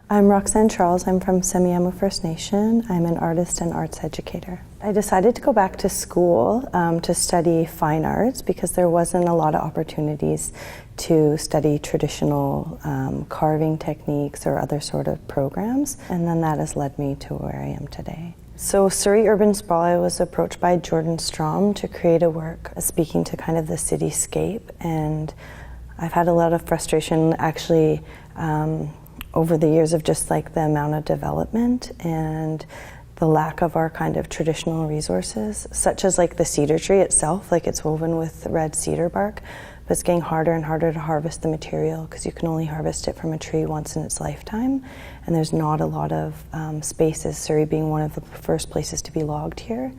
I'm Roxanne Charles. I'm from Semiahmoo First Nation. I'm an artist and arts educator. I decided to go back to school to study fine arts because there wasn't a lot of opportunities to study traditional carving techniques or other sort of programs, and then that has led me to where I am today. So Surrey Urban Sprawl, I was approached by Jordan Strom to create a work speaking to kind of the cityscape, and I've had a lot of frustration actually over the years of just like the amount of development and the lack of our kind of traditional resources, such as like the cedar tree itself, like it's woven with red cedar bark, but it's getting harder and harder to harvest the material because you can only harvest it from a tree once in its lifetime, and there's not a lot of spaces, Surrey being one of the first places to be logged here.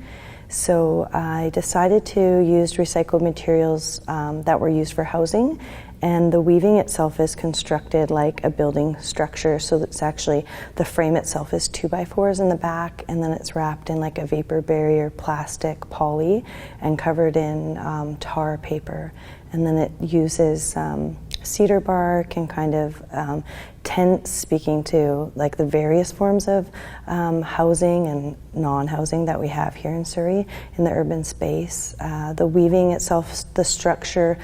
So I decided to use recycled materials that were used for housing, and the weaving itself is constructed like a building structure, so it's actually, the frame itself is 2x4s in the back, and then it's wrapped in like a vapor barrier plastic poly and covered in tar paper, and then it uses cedar bark and kind of tents, speaking to like the various forms of housing and non-housing that we have here in Surrey in the urban space. The weaving itself, the structure,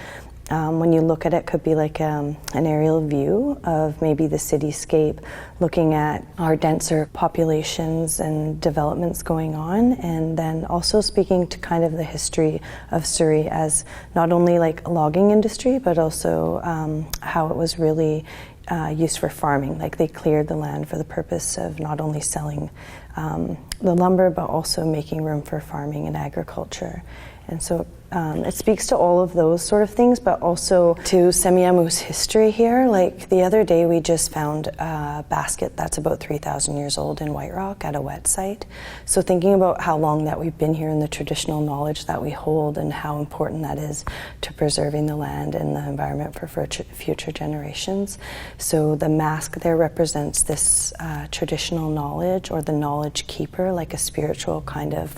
when you look at it, could be like an aerial view of maybe the cityscape, looking at our denser populations and developments going on, and then also speaking to kind of the history of Surrey as not only like a logging industry, but also how it was really used for farming. Like they cleared the land for the purpose of not only selling the lumber, but also making room for farming and agriculture. And so it speaks to all of those sort of things, but also to Semiahmoo's history here. Like the other day we just found a basket that's about 3,000 years old in White Rock at a wet site. So thinking about how long that we've been here and the traditional knowledge that we hold and how important that is to preserving the land and the environment for future generations. So the mask there represents this traditional knowledge, or the knowledge keeper, like a spiritual kind of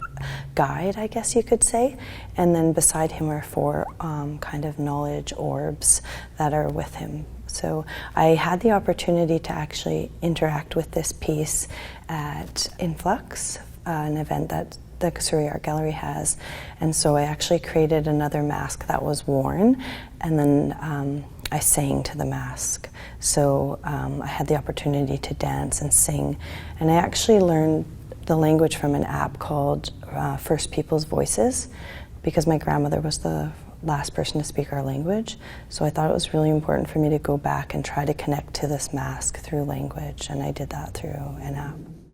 guide, I guess you could say. And then beside him are four kind of knowledge orbs that are with him. So I had the opportunity to actually interact with this piece at Influx, an event that the Surrey Art Gallery has. And so I actually created another mask that was worn, and then I sang to the mask. So I had the opportunity to dance and sing, and I actually learned the language from an app called First People's Voices, because my grandmother was the last person to speak our language. So I thought it was really important for me to go back and try to connect to this mask through language, and I did that through an app.